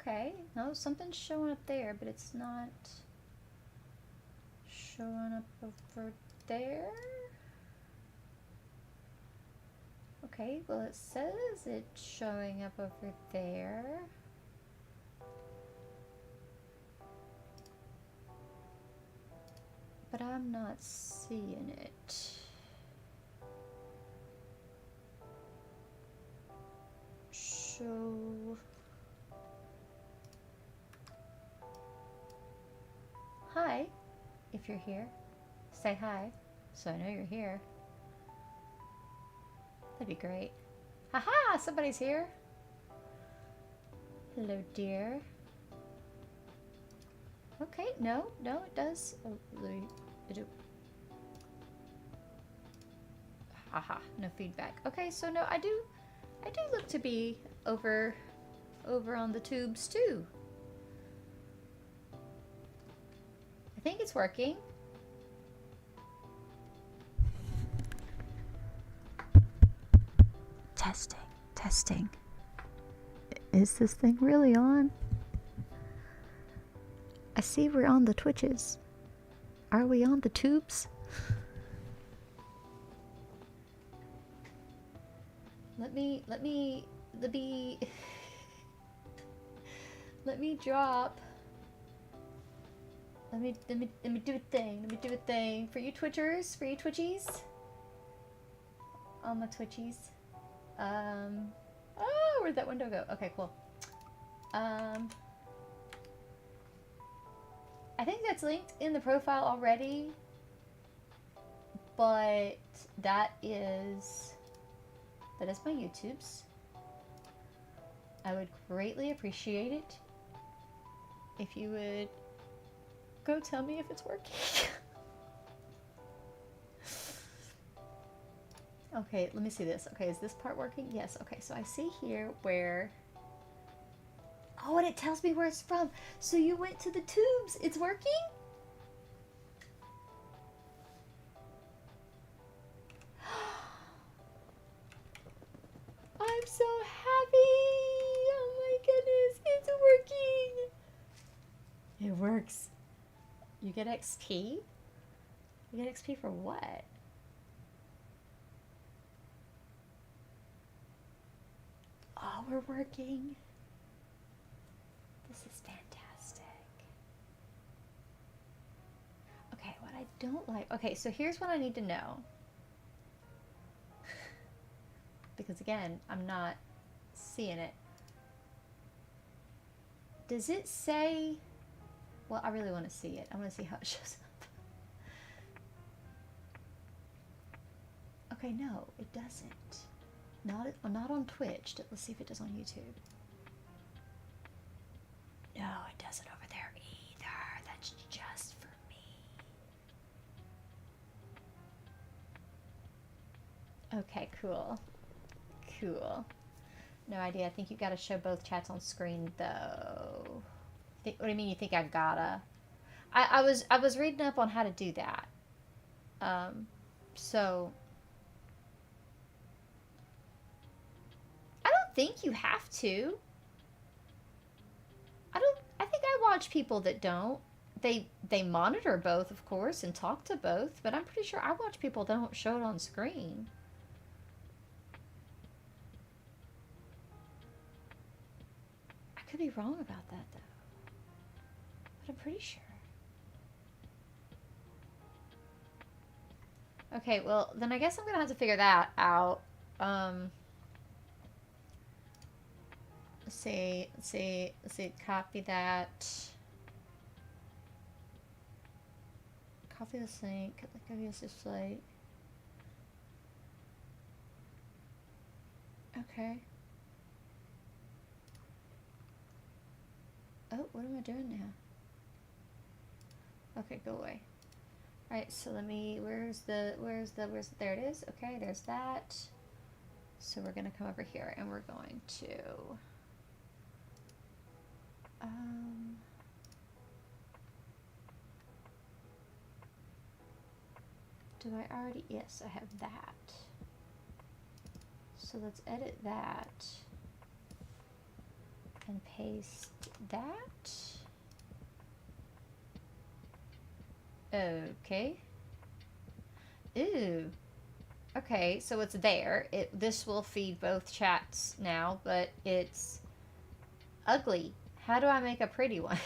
Okay. No, something's showing up there, but it's not showing up over there. Okay, well it says it's showing up over there. But I'm not seeing it. Show. Hi, if you're here. Say hi, so I know you're here. That'd be great. Haha, somebody's here. Hello, dear. Okay, no, it does. Oh, haha, no feedback. Okay, so no, I do look to be over on the tubes too. I think it's working. Testing. Is this thing really on? I see we're on the Twitches. Are we on the tubes? Let me drop. Let me do a thing. Let me do a thing. For you Twitchers, for you Twitchies. On my Twitchies. Oh, where'd that window go? Okay, cool. I think that's linked in the profile already. But that is my YouTube's. I would greatly appreciate it if you would go tell me if it's working. Okay, let me see this. Okay, is this part working? Yes. Okay, so I see here where... Oh, and it tells me where it's from. So you went to the tubes. It's working? I'm so happy! Oh my goodness, it's working! It works. You get XP? You get XP for what? Oh, we're working. This is fantastic. Okay, what I don't like... Okay, so here's what I need to know. Because again, I'm not seeing it. Does it say... Well, I really want to see it. I want to see how it shows up. Okay, no, it doesn't. Not on Twitch. Let's see if it does on YouTube. No, it doesn't over there either. That's just for me. Okay, cool. Cool. No idea. I think you gotta show both chats on screen, though. What do you mean you think I gotta? I was reading up on how to do that. So... I don't think you have to. I think I watch people that don't. They monitor both, of course, and talk to both, but I'm pretty sure I watch people that don't show it on screen. I could be wrong about that, though. But I'm pretty sure. Okay, well, then I guess I'm gonna have to figure that out. Let's see, copy that. Copy this link, copy this display. Okay. Oh, what am I doing now? Okay, go away. Alright, so let me, there it is. Okay, there's that. So we're gonna come over here and we're going to, do I already, yes, I have that. So let's edit that. and paste that. Okay. Ooh. Okay, so it's there. This will feed both chats now, but it's ugly. How do I make a pretty one?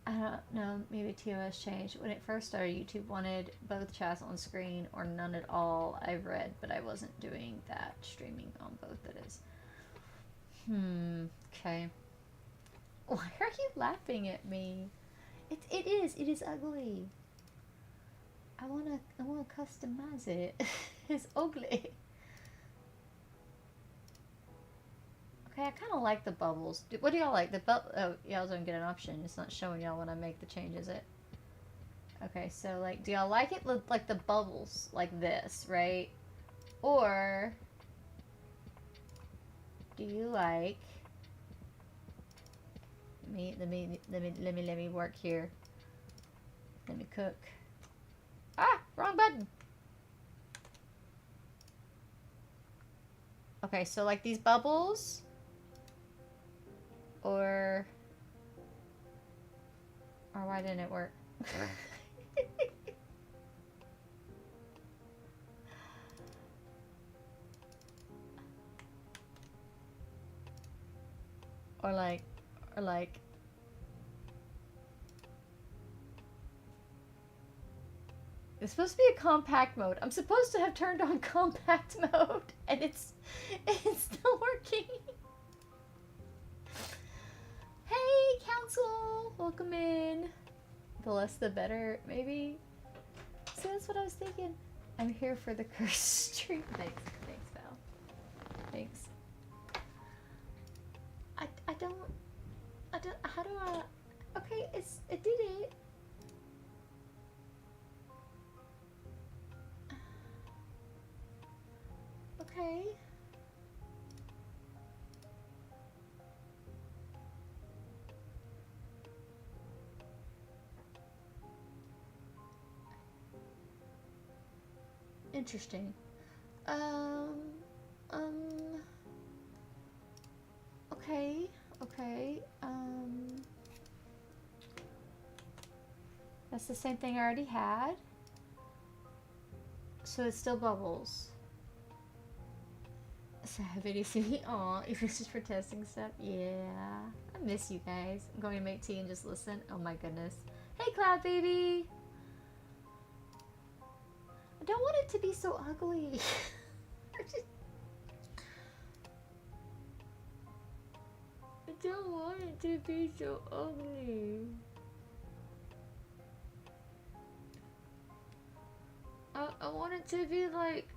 I don't know. Maybe TOS changed. When it first started, YouTube wanted both chats on screen or none at all. I've read, but I wasn't doing that. Streaming on both, that is. Okay. Why are you laughing at me? It is ugly. I wanna customize it. It's ugly. Okay, I kind of like the bubbles. What do y'all like? Oh, y'all don't get an option. It's not showing y'all when I make the change, is it? Okay, so like, do y'all like it like the bubbles like this, right? Or do you like? Let me work here. Let me cook. Ah, wrong button. Okay, so like these bubbles, or why didn't it work? or like it's supposed to be a compact mode. I'm supposed to have turned on compact mode, and it's still working. Hey, Council! Welcome in. The less the better, maybe? See, that's what I was thinking. I'm here for the curse stream. Thanks, Val. Thanks. I don't, how do I, okay, it did it. Okay. Interesting. Okay. That's the same thing I already had. So it's still bubbles. So video CV. Aw, if this is for testing stuff. Yeah. I miss you guys. I'm going to make tea and just listen. Oh my goodness. Hey, Cloud Baby. I don't want it to be so ugly. I don't want it to be so ugly. I want it to be like...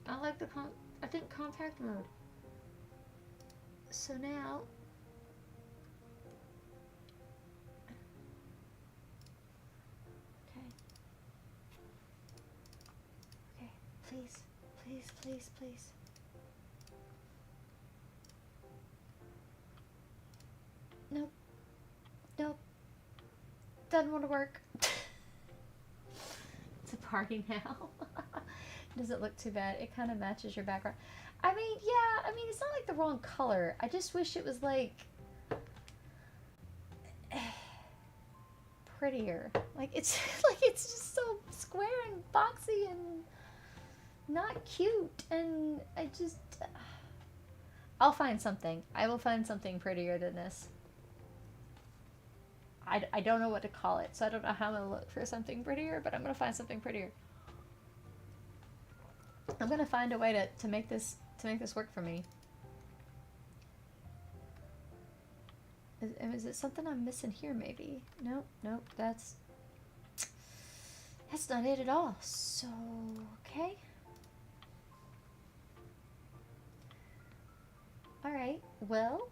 I like the I think compact mode. So now... Okay, please. Nope. Doesn't want to work. It's a party now. Doesn't look too bad. It kind of matches your background. I mean, yeah, it's not like the wrong color. I just wish it was like prettier. Like it's just so square and boxy and not cute, and I'll find something. I will find something prettier than this. I don't know what to call it, so I don't know how I'm gonna look for something prettier, but I'm gonna find something prettier. I'm gonna find a way to make this work for me. Is it something I'm missing here? Maybe. Nope. That's not it at all. So okay. All right. Well,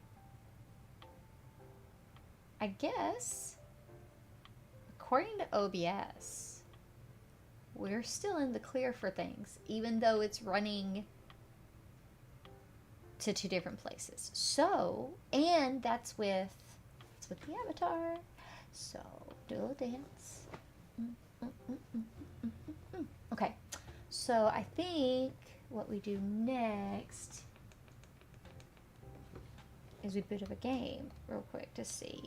I guess according to OBS, we're still in the clear for things, even though it's running to 2 different places. So, and that's with dance with the avatar. So, do a little dance. Okay, so I think what we do next is we boot up a game real quick to see.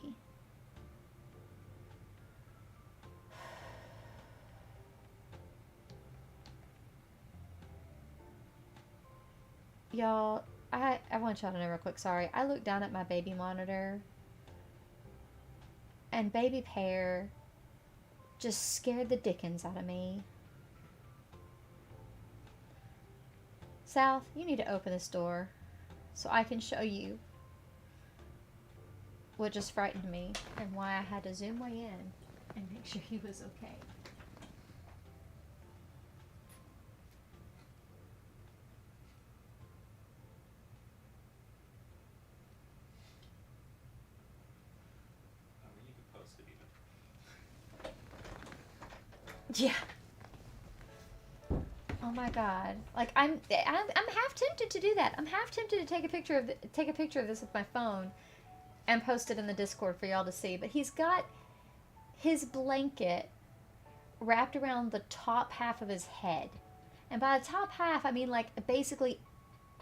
Y'all, I want y'all to know real quick, sorry. I looked down at my baby monitor and baby Pear just scared the dickens out of me. South, you need to open this door so I can show you what just frightened me and why I had to zoom way in and make sure he was okay. You could post it even. Yeah. Oh my god! Like I'm half tempted to do that. I'm half tempted to take a picture of this with my phone and post it in the Discord for y'all to see. But he's got his blanket wrapped around the top half of his head, and by the top half, I mean like basically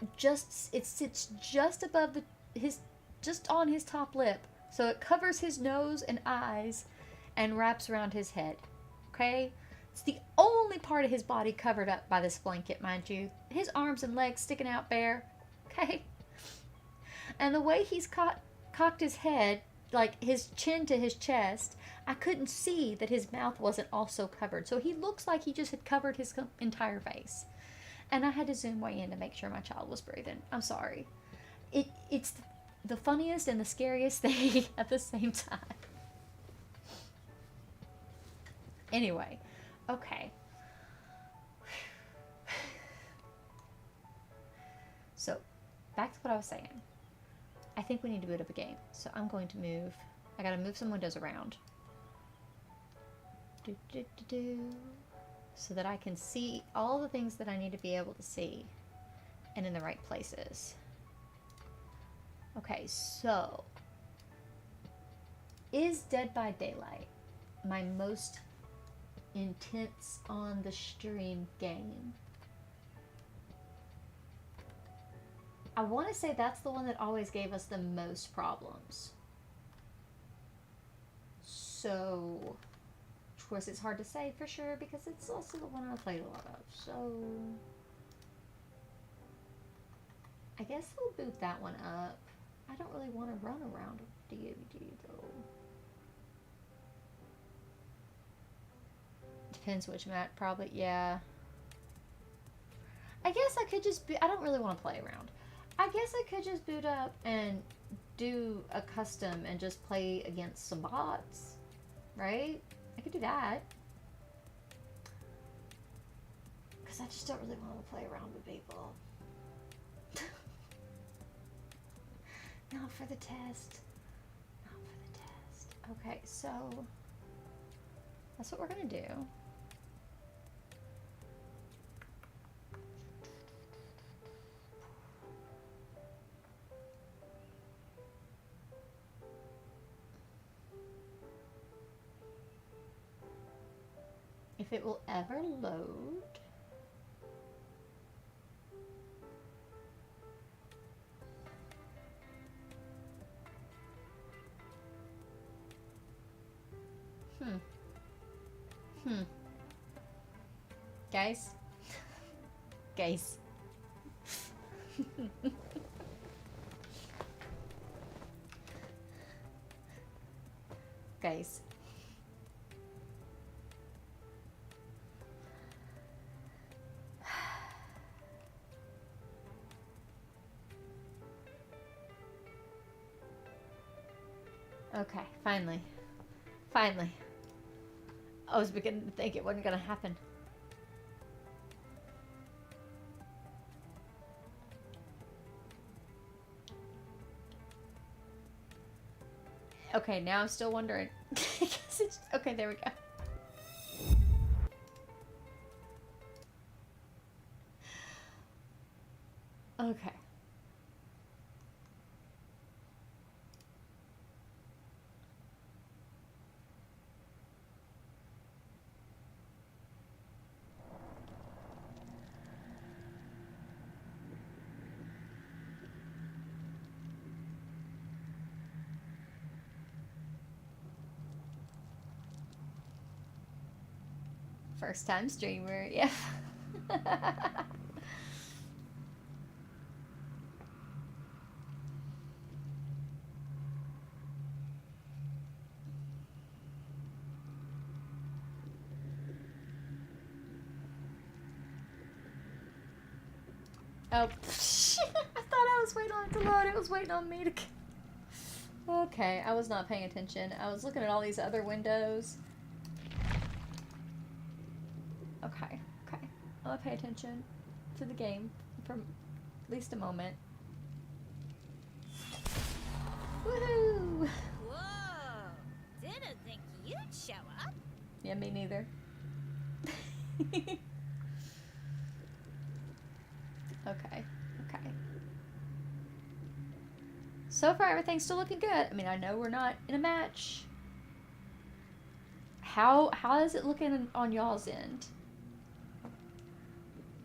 it sits just above just on his top lip, so it covers his nose and eyes, and wraps around his head. Okay. It's the only part of his body covered up by this blanket, mind you. His arms and legs sticking out bare. Okay? And the way he's cocked his head, like his chin to his chest, I couldn't see that his mouth wasn't also covered. So he looks like he just had covered his entire face. And I had to zoom way in to make sure my child was breathing. I'm sorry. It's the funniest and the scariest thing at the same time. Anyway. Okay. So, back to what I was saying. I think we need to boot up a game. So I'm going to move. I gotta move some windows around. So that I can see all the things that I need to be able to see. And in the right places. Okay, so. Is Dead by Daylight my most intense on the stream game? I want to say that's the one that always gave us the most problems. So, of course it's hard to say for sure because it's also the one I played a lot of. So, I guess we'll boot that one up. I don't really want to run around DVD though. Depends which map, probably, yeah. I guess I could just I don't really want to play around. I guess I could just boot up and do a custom and just play against some bots, right? I could do that. Because I just don't really want to play around with people. Not for the test. Not for the test. Okay, so that's what we're going to do. If it will ever load. Guys? Guys. Guys. Okay, finally. Finally. I was beginning to think it wasn't gonna happen. Okay, now I'm still wondering. Okay, there we go. Okay. First time streamer, yeah. Oh, shit. I thought I was waiting on it to load. It was waiting on me to... Okay, I was not paying attention. I was looking at all these other windows. Okay, okay. I'll pay attention to the game for at least a moment. Woohoo! Whoa! Didn't think you'd show up. Yeah, me neither. Okay, okay. So far, everything's still looking good. I mean, I know we're not in a match. How is it looking on y'all's end?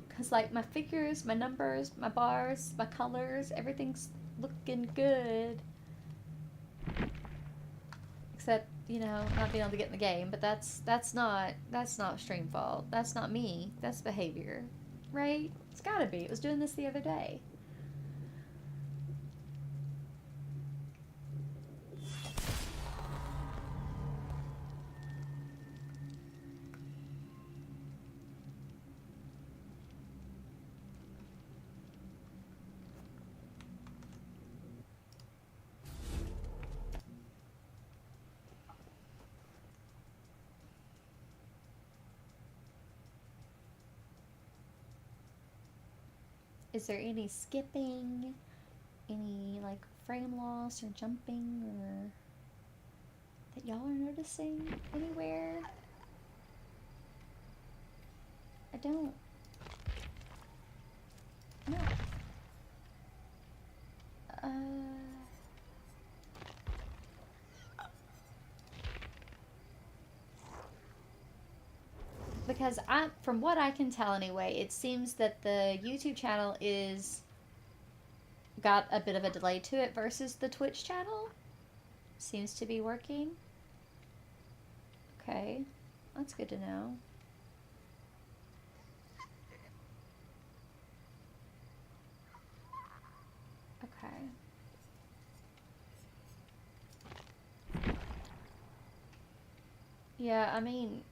Because, like, my figures, my numbers, my bars, my colors, everything's looking good. Except, you know, not being able to get in the game. But that's not stream fault. That's not me. That's behavior. Right? It's gotta be. It was doing this the other day. Is there any skipping? Any, like, frame loss or jumping or that y'all are noticing anywhere? I don't. No. Because from what I can tell anyway, it seems that the YouTube channel got a bit of a delay to it versus the Twitch channel. Seems to be working. Okay, that's good to know. Okay. Yeah, I mean,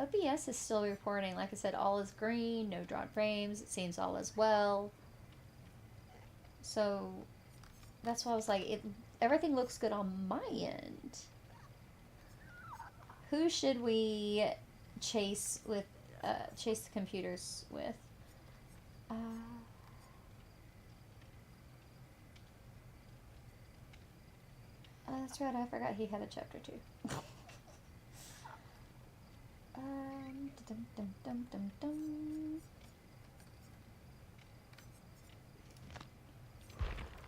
OBS is still reporting, like I said, all is green, no drawn frames, it seems all is well. So, that's why I was like, everything looks good on my end. Who should we chase the computers with? That's right, I forgot he had a chapter 2. Dum, dum, dum, dum, dum.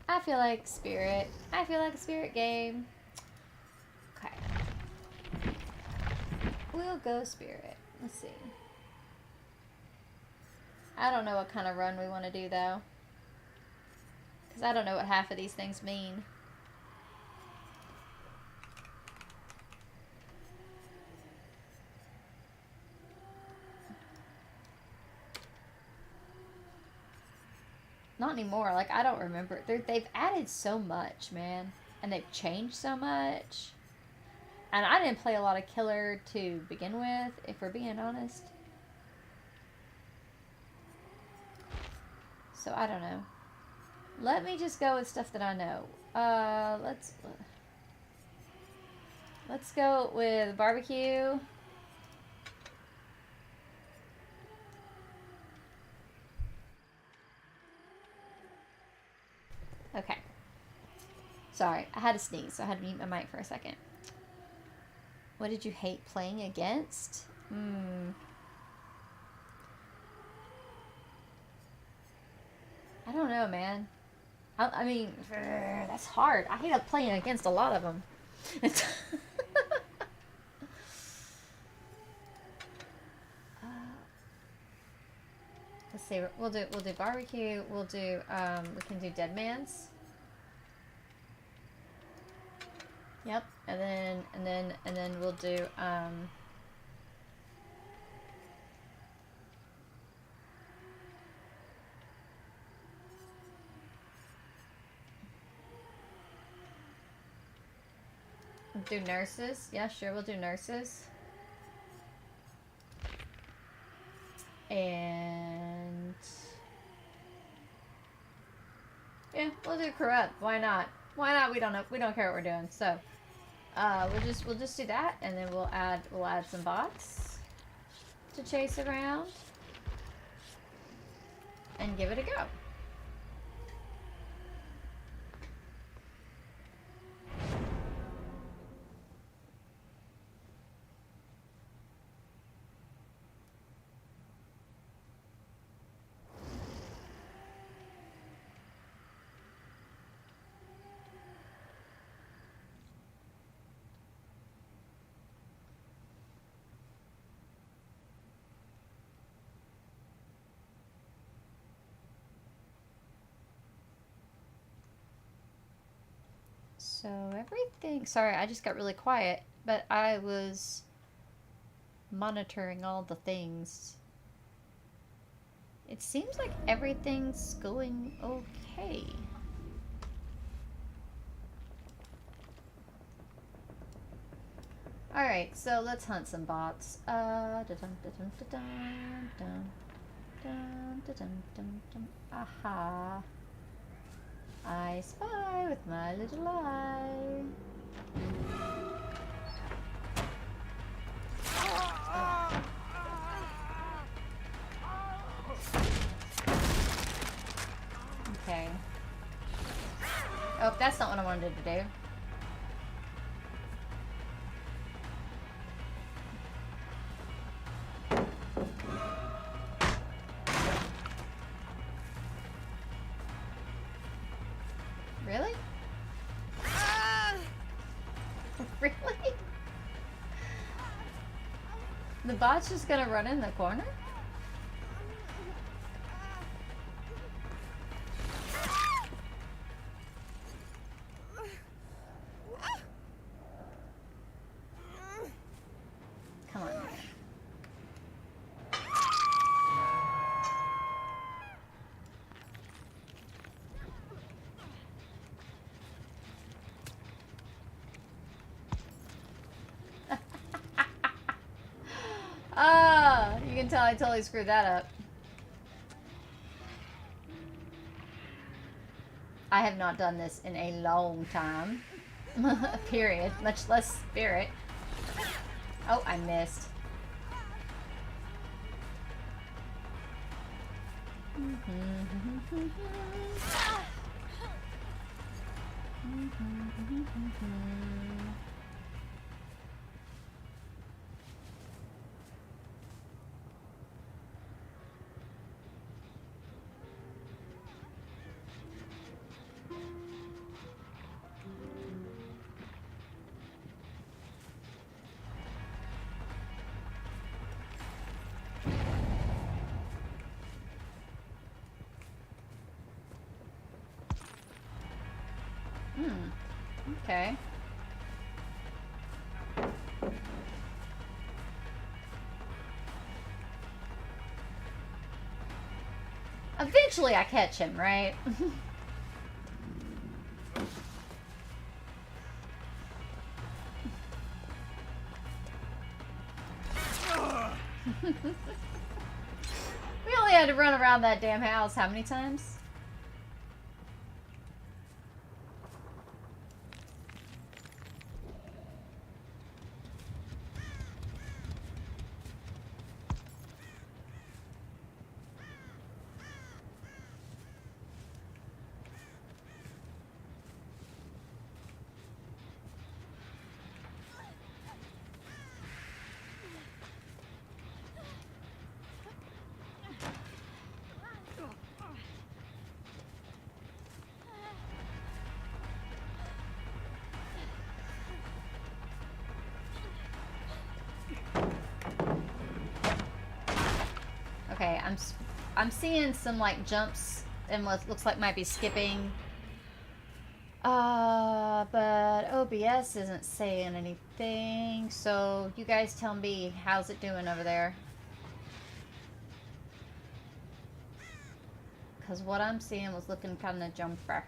I feel like Spirit. I feel like a Spirit game. Okay. We'll go Spirit. Let's see. I don't know what kind of run we want to do, though. Because I don't know what half of these things mean. Not anymore. Like, I don't remember. They've added so much, man. And they've changed so much. And I didn't play a lot of Killer to begin with, if we're being honest. So, I don't know. Let me just go with stuff that I know. Let's go with barbecue. Okay. Sorry, I had to sneeze, so I had to mute my mic for a second. What did you hate playing against? I don't know, man. I mean, that's hard. I hate playing against a lot of them. Let's see. We'll do barbecue. We'll do we can do Dead Man's. Yep, and then we'll do Do nurses? Yeah, sure, we'll do nurses. And yeah, we'll do corrupt. Why not? Why not? We don't know. We don't care what we're doing. So, we'll just do that, and then we'll add some bots to chase around and give it a go. So everything, sorry, I just got really quiet, but I was monitoring all the things. It seems like everything's going okay. Alright, so let's hunt some bots. Aha. I spy with my little eye. Okay. Oh, that's not what I wanted to do. Really? Really? The bot's just gonna run in the corner? Come on, man. Ah, you can tell I totally screwed that up. I have not done this in a long time. Period. Much less spirit. Oh, I missed. Okay. Eventually I catch him, right? We only had to run around that damn house how many times? Okay, I'm seeing some like jumps and what looks like might be skipping. But OBS isn't saying anything, so you guys tell me, how's it doing over there? Because what I'm seeing was looking kind of jumper.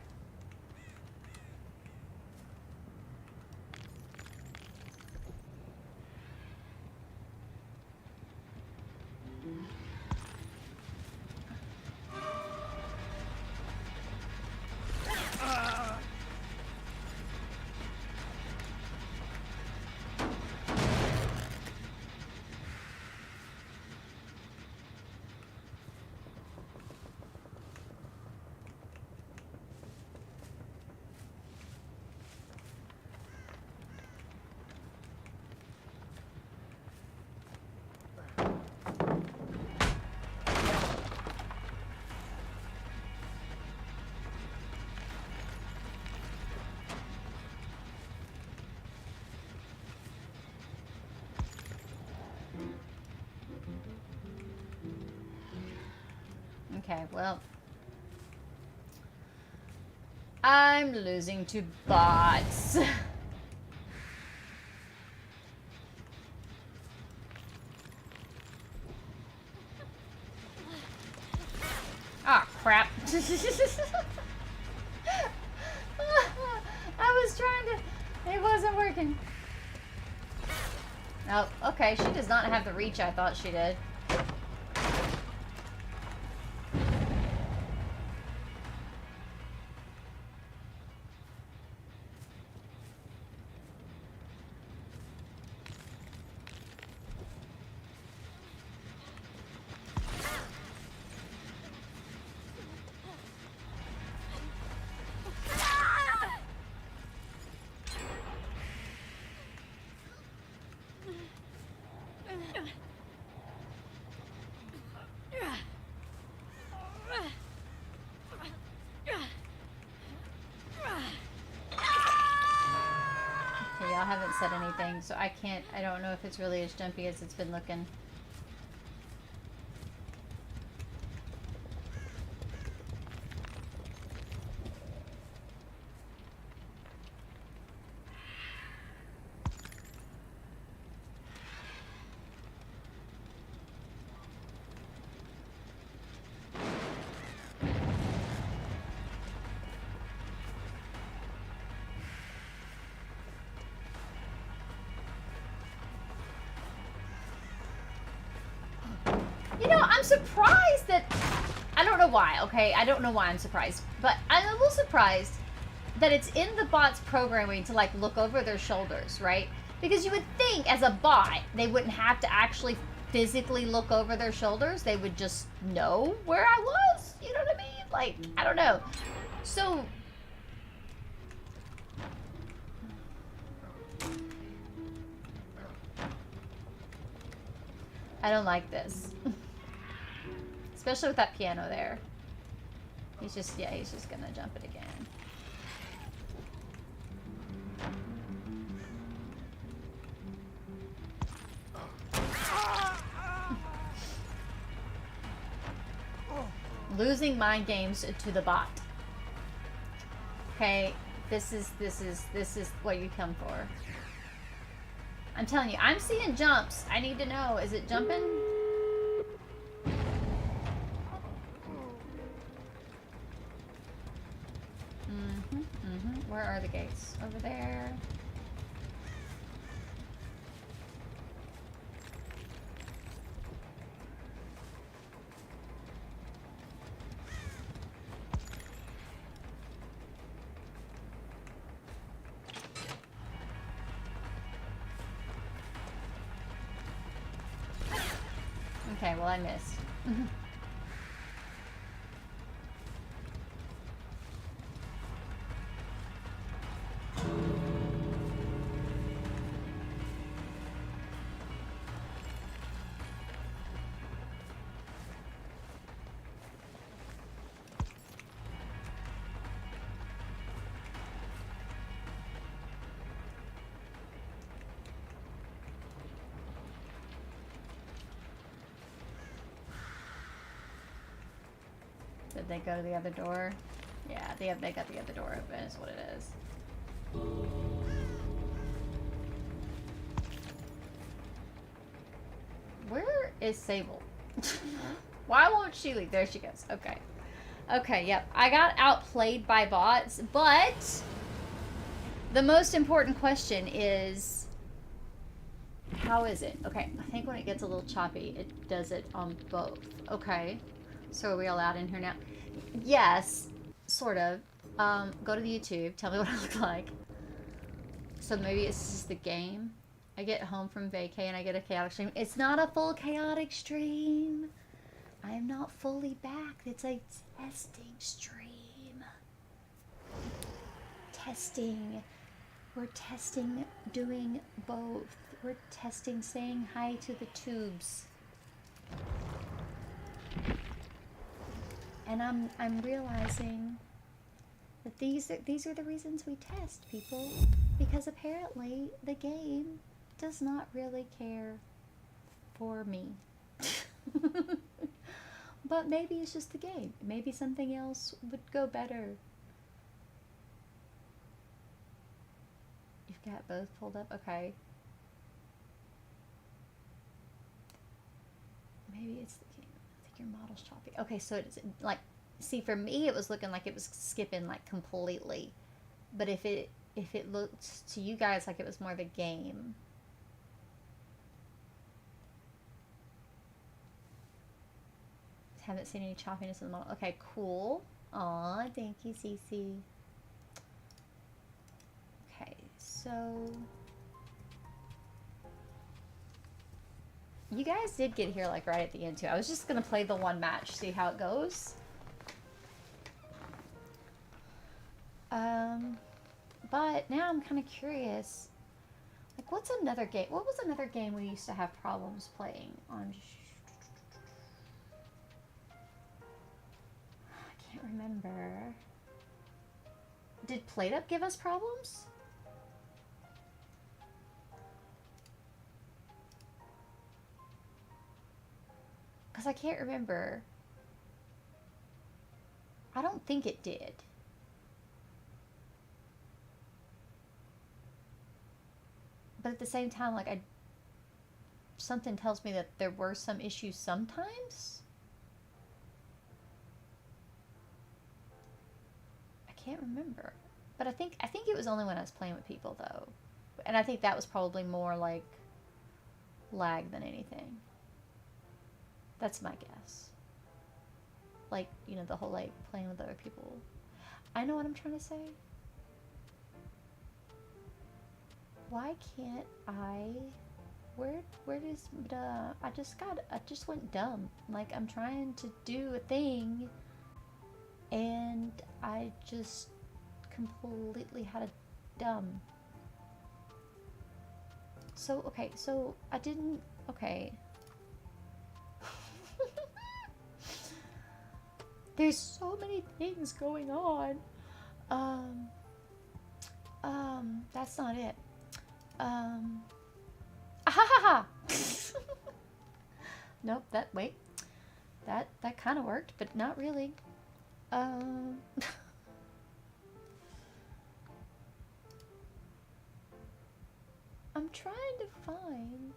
Okay, well. I'm losing to bots. Ah, crap. I was trying to... It wasn't working. Oh, okay. She does not have the reach I thought she did. Okay, y'all haven't said anything, so I can't... I don't know if it's really as jumpy as it's been looking. You know, I'm surprised that... I don't know why, okay? I don't know why I'm surprised. But I'm a little surprised that it's in the bot's programming to, like, look over their shoulders, right? Because you would think, as a bot, they wouldn't have to actually physically look over their shoulders. They would just know where I was. You know what I mean? Like, I don't know. So... I don't like this. Especially with that piano there. He's just, yeah, he's just gonna jump it again. Losing mind games to the bot. Okay, this is what you come for. I'm telling you, I'm seeing jumps. I need to know, is it jumping? Where are the gates? Over there. Okay, well I missed. Did they go to the other door? Yeah, they got the other door open, is what it is. Where is Sable? Why won't she leave? There she goes. Okay. Okay, yep. I got outplayed by bots, but the most important question is, how is it? Okay, I think when it gets a little choppy, it does it on both. Okay. So are we allowed in here now? Yes, sort of. Go to the YouTube. Tell me what I look like. So maybe it's just the game. I get home from vacay and I get a chaotic stream. It's not a full chaotic stream. I am not fully back. It's a testing stream. Testing. We're testing doing both. We're testing saying hi to the tubes. And I'm realizing that these are the reasons we test, people, because apparently the game does not really care for me. But maybe it's just the game. Maybe something else would go better. You've got both pulled up? Okay. Maybe it's the game. I think your model's choppy. Okay, so it's like, see, for me it was looking like it was skipping like completely. But if it looked to you guys like it was more of a game. Haven't seen any choppiness in the model. Okay, cool. Aw, thank you, Cece. Okay, so you guys did get here like right at the end too. I was just gonna play the one match, see how it goes. But now I'm kind of curious. Like, what's another game? What was another game we used to have problems playing on? I can't remember. Did PlateUp give us problems? Because I can't remember. I don't think it did. But at the same time, like, something tells me that there were some issues sometimes. I can't remember. But I think it was only when I was playing with people though. And I think that was probably more like lag than anything. That's my guess. Like, you know, the whole like playing with other people. I know what I'm trying to say. Why can't I? Where does I just went dumb. Like, I'm trying to do a thing and I just completely had a dumb. So okay, so I didn't. Okay. There's so many things going on. That's not it. Ah ha ha ha! Nope, wait. That kind of worked, but not really. I'm trying to find...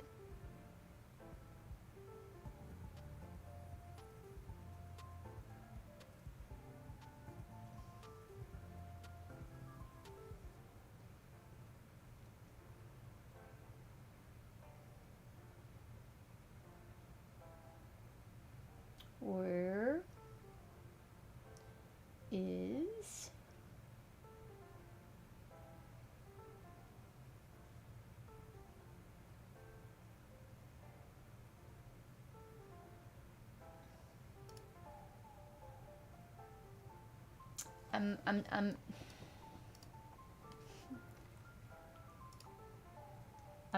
Where is... I'm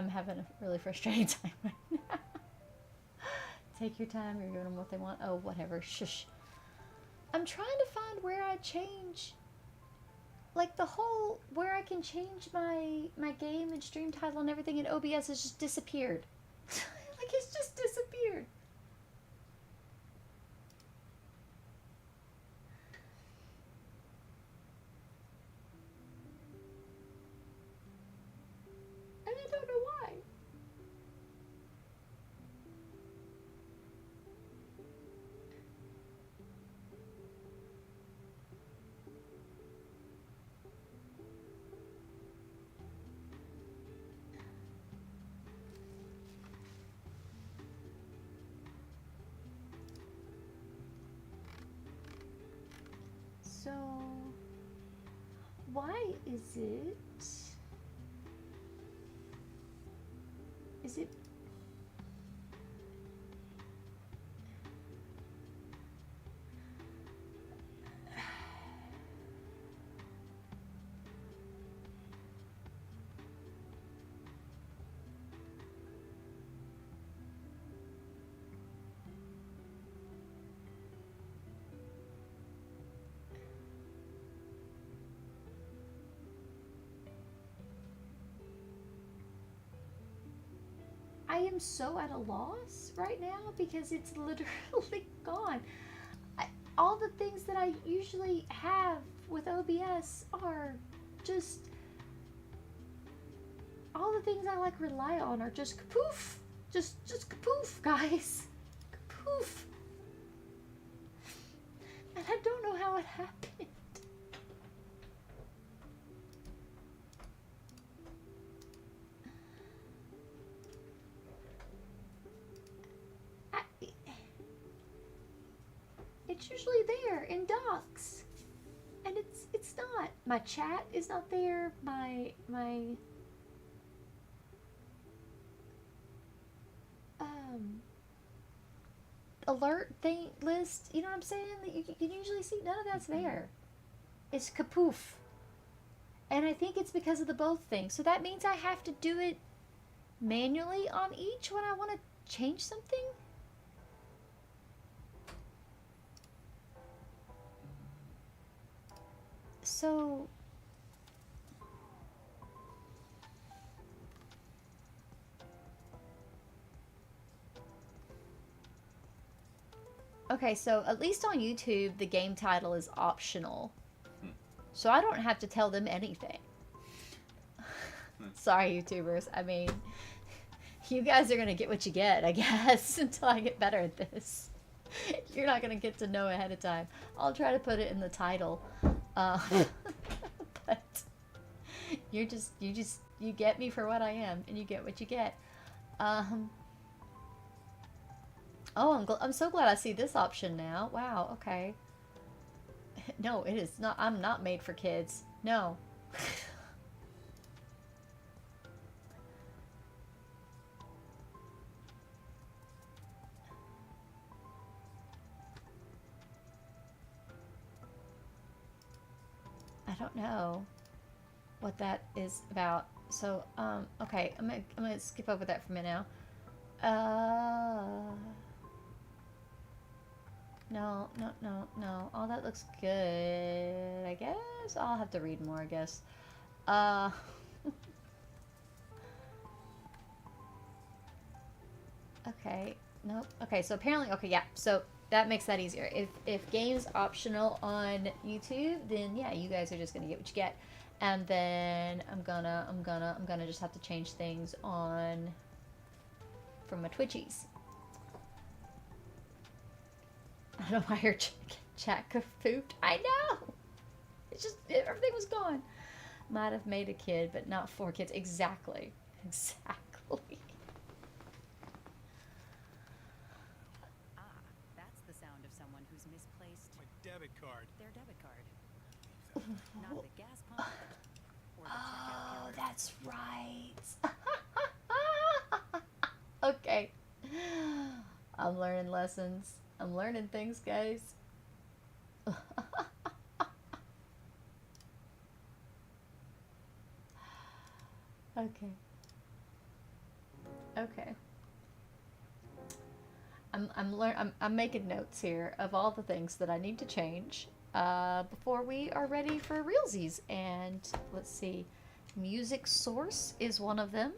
having a really frustrating time right now. Take your time, you're giving them what they want. Oh, whatever, shush. I'm trying to find where I change, like, the whole, where I can change my game and stream title and everything in OBS has just disappeared. Like, it's just disappeared. And I don't know why. So, why is it? Is it? I am so at a loss right now because it's literally gone. All the things that I usually have with OBS are just, all the things I like rely on are just kapoof. Just kapoof, guys. Kapoof. And I don't know how it happened. It's usually there in docs, and it's not. My chat is not there. My alert thing list. You know what I'm saying? That you can usually see. None of that's there. It's kapoof. And I think it's because of the both thing. So that means I have to do it manually on each when I want to change something. So okay, so at least on YouTube the game title is optional. So I don't have to tell them anything. Sorry, YouTubers. I mean, you guys are going to get what you get, I guess, until I get better at this. You're not going to get to know ahead of time. I'll try to put it in the title. But you get me for what I am, and you get what you get. Oh, I'm so glad I see this option now. Wow, okay. No, it is not. I'm not made for kids. No. I don't know what that is about. So, okay, I'm gonna skip over that for a minute now. No. All that looks good, I guess. I'll have to read more, I guess. Okay, nope. Okay, so apparently, okay, yeah. So that makes that easier. If game's optional on YouTube, then yeah, you guys are just gonna get what you get. And then I'm gonna just have to change things on from my Twitchies. I don't know why your chat kafoofed. I know! It's just, everything was gone. Might have made a kid, but not 4 kids. Exactly. Exactly. Ah, that's the sound of someone who's misplaced My debit card. their debit card. Not the gas pump or the checkout Oh, counter. that's right. Okay. I'm learning lessons. I'm learning things, guys. Okay. Okay. I'm making notes here of all the things that I need to change before we are ready for realsies. And let's see, music source is one of them.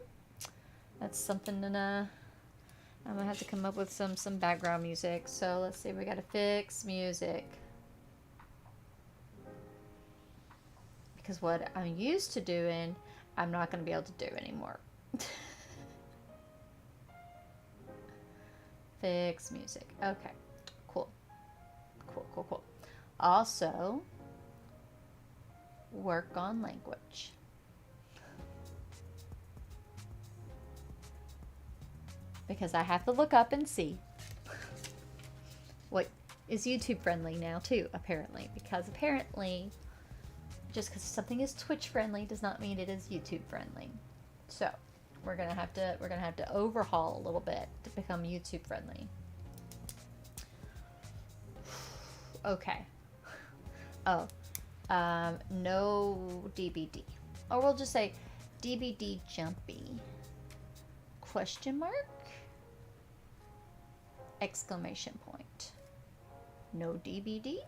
That's something I'm gonna have to come up with some background music. So let's see, we gotta fix music. Because what I'm used to doing, I'm not gonna be able to do anymore. Fix music. Okay, cool. Cool. Also, work on language. Because I have to look up and see what is YouTube friendly now too, apparently. Because apparently, just because something is Twitch friendly does not mean it is YouTube friendly. So we're gonna have to overhaul a little bit to become YouTube friendly. Okay. Oh, no DBD, or we'll just say DBD jumpy. Question mark? Exclamation point. No DBD?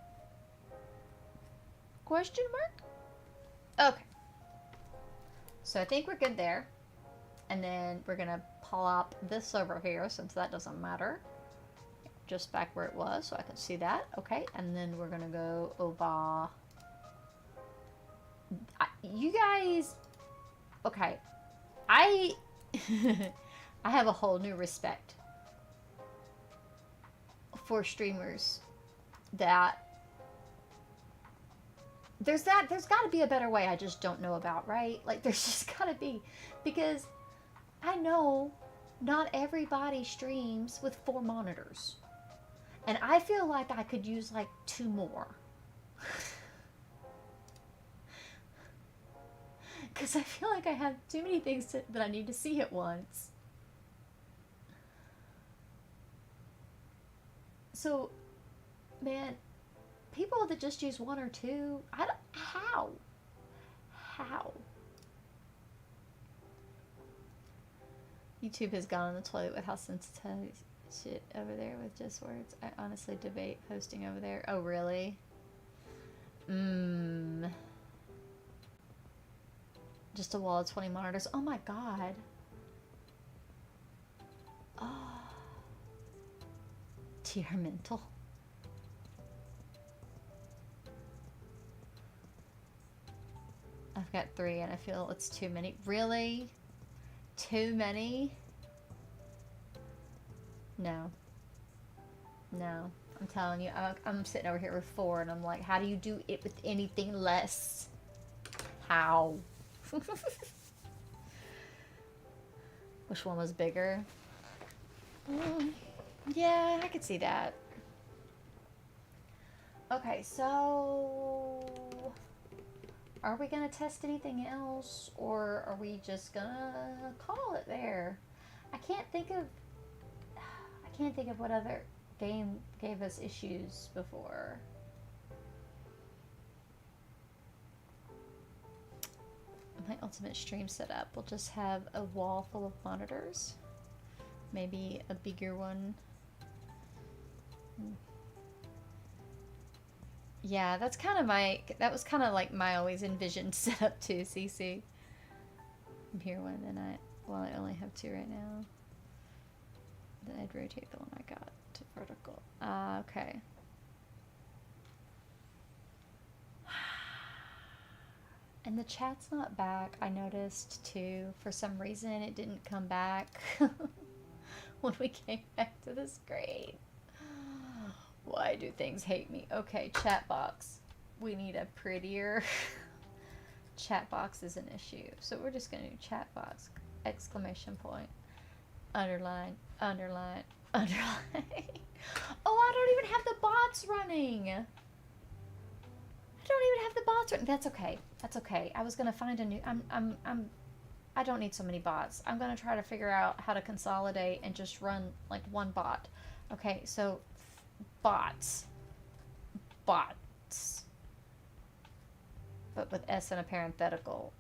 Question mark? Okay. So I think we're good there. And then we're gonna plop this over here since that doesn't matter. Just back where it was so I can see that. Okay, and then we're gonna go over. You guys, okay, I I have a whole new respect for streamers that there's got to be a better way I just don't know about, right? Like there's just got to be, because I know not everybody streams with 4 monitors. And I feel like I could use like 2 more. Because I feel like I have too many things that I need to see at once. So, man, people that just use 1 or 2, I don't, how? How? YouTube has gone on the toilet with how sensitive shit over there with just words. I honestly debate posting over there. Oh, really? Just a wall of 20 monitors. Oh my god. Oh. Tier mental. I've got 3 and I feel it's too many. Really? Too many? No. No. I'm telling you, I'm sitting over here with 4 and I'm like, how do you do it with anything less? How? Which one was bigger? Yeah, I could see that. Okay, so are we gonna test anything else, or are we just gonna call it there? I can't think of what other game gave us issues before. My ultimate stream setup will just have a wall full of monitors. Maybe a bigger one. Yeah, that's kind of that was kind of like my always envisioned setup too, CC. Here one, and I only have 2 right now. Then I'd rotate the one I got to vertical. Okay. And the chat's not back, I noticed too. For some reason it didn't come back when we came back to the screen. Why do things hate me? Okay, chat box. We need a prettier chat box is an issue. So we're just gonna do chat box, exclamation point, underline, underline, underline. Oh, I don't even have the bots running. I don't even have the bots running. That's okay. That's okay. I was gonna find a new. I don't need so many bots. I'm gonna try to figure out how to consolidate and just run like 1 bot. Okay, so bots. But with S and a parenthetical.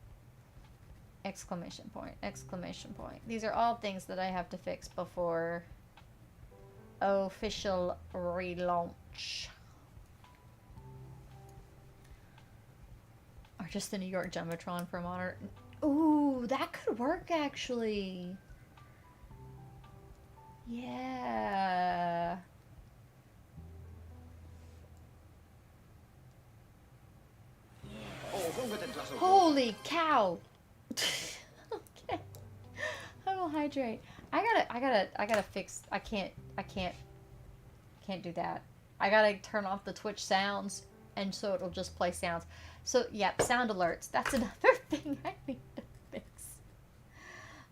Exclamation point, exclamation point. These are all things that I have to fix before official relaunch. Or just the New York Jumbotron for a monitor. Ooh, that could work actually. Yeah. Holy cow. Okay. I will hydrate. I gotta fix. I can't do that. I gotta turn off the Twitch sounds, and so it'll just play sounds. So, yep, sound alerts. That's another thing I need to fix.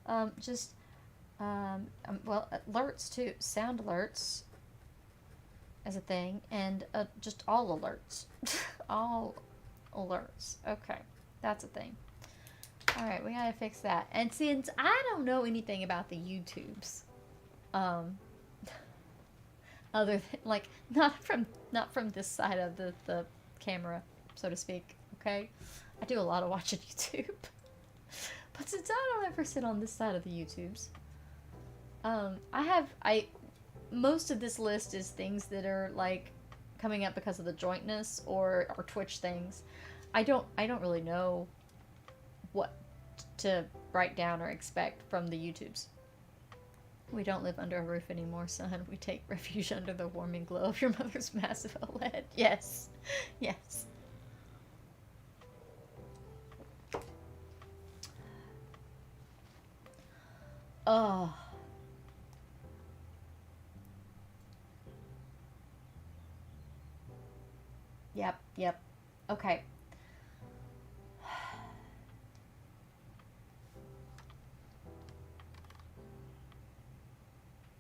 Well, alerts too. Sound alerts as a thing, and just all alerts. All alerts. Okay, that's a thing. Alright, we gotta fix that. And since I don't know anything about the YouTubes, other than, like, not from this side of the camera, so to speak, okay? I do a lot of watching YouTube. But since I don't ever sit on this side of the YouTubes, most of this list is things that are, like, coming up because of the jointness or Twitch things. I don't really know what to write down or expect from the YouTubes. We don't live under a roof anymore, son. We take refuge under the warming glow of your mother's massive OLED. Yes. Yes. Oh. Yep, yep. Okay.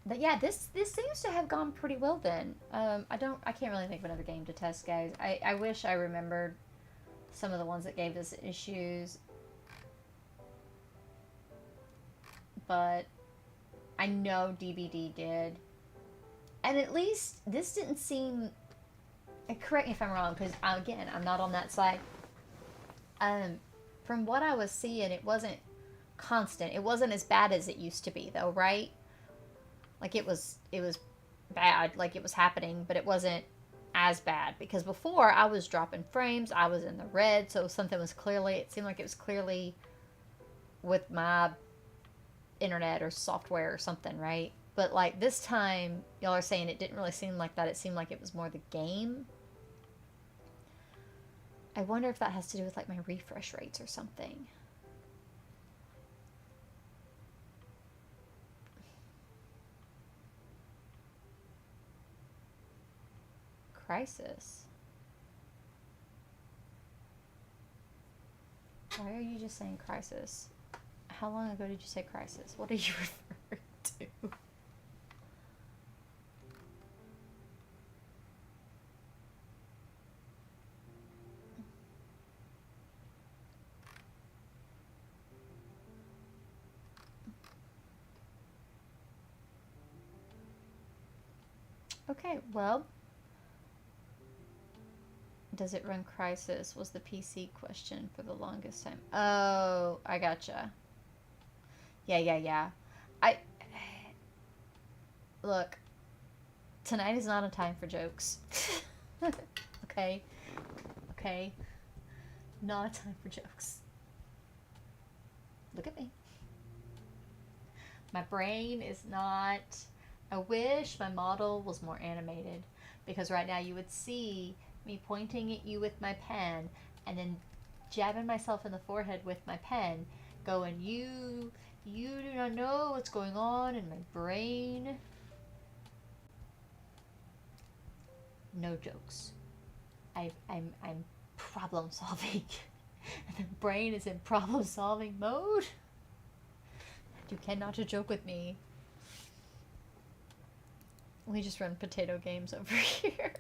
But yeah, this seems to have gone pretty well then. I can't really think of another game to test, guys. I wish I remembered some of the ones that gave us issues. But I know DBD did. And at least this didn't seem, correct me if I'm wrong, because again, I'm not on that side. From what I was seeing, it wasn't constant. It wasn't as bad as it used to be, though, right? Like it was bad, like it was happening, but it wasn't as bad because before I was dropping frames, I was in the red, so something was clearly, it seemed like it was clearly with my internet or software or something, right? But like this time, y'all are saying it didn't really seem like that. It seemed like it was more the game. I wonder if that has to do with like my refresh rates or something. Crisis. Why are you just saying crisis? How long ago did you say crisis? What are you referring to? Okay, well, does it run Crisis was the PC question for the longest time. Oh, I gotcha. Yeah. I look, tonight is not a time for jokes. Okay? Okay? Not a time for jokes. Look at me. My brain is not... I wish my model was more animated, because right now you would see me pointing at you with my pen and then jabbing myself in the forehead with my pen, going, you do not know what's going on in my brain. No jokes. I'm problem solving. And the brain is in problem solving mode. You cannot joke with me. We just run potato games over here.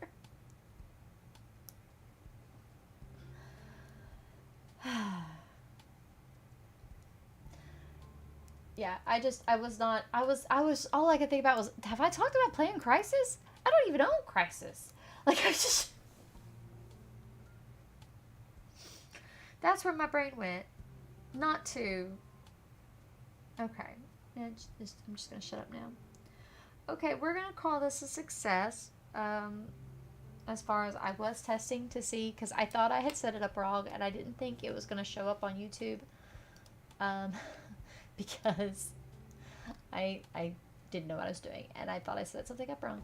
Yeah, I was, all I could think about was, have I talked about playing Crisis? I don't even own Crisis. Like, I just... That's where my brain went. Not to... Okay. Yeah, I'm just gonna shut up now. Okay, we're gonna call this a success. As far as I was testing to see, because I thought I had set it up wrong, and I didn't think it was gonna show up on YouTube. Because I didn't know what I was doing, and I thought I set something up wrong.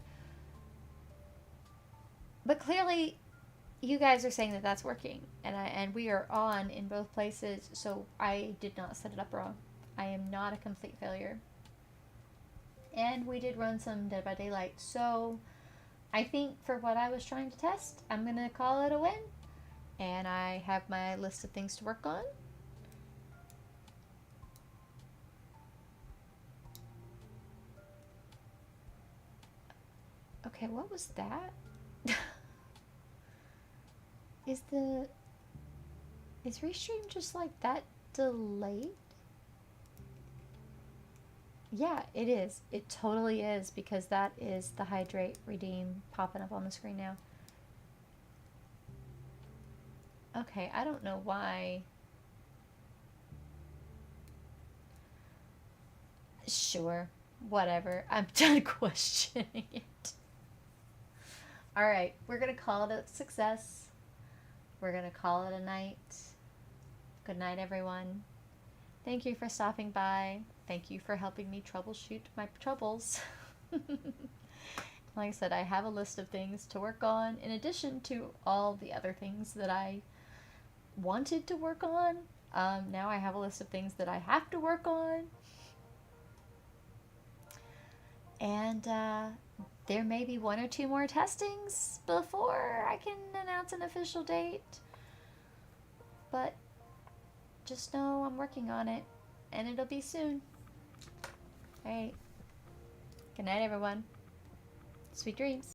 But clearly, you guys are saying that that's working, and we are on in both places, so I did not set it up wrong. I am not a complete failure. And we did run some Dead by Daylight, so I think for what I was trying to test, I'm going to call it a win. And I have my list of things to work on. Okay, what was that? Is Restream just like that delayed? Yeah, it is. It totally is, because that is the Hydrate Redeem popping up on the screen now. Okay, I don't know why. Sure, whatever. I'm done questioning it. Alright, we're gonna call it a success. We're gonna call it a night. Good night, everyone. Thank you for stopping by. thank you for helping me troubleshoot my troubles. Like I said, I have a list of things to work on in addition to all the other things that I wanted to work on. Now I have a list of things that I have to work on. And there may be 1 or 2 more testings before I can announce an official date. But just know I'm working on it, and it'll be soon. Alright. Good night, everyone. Sweet dreams.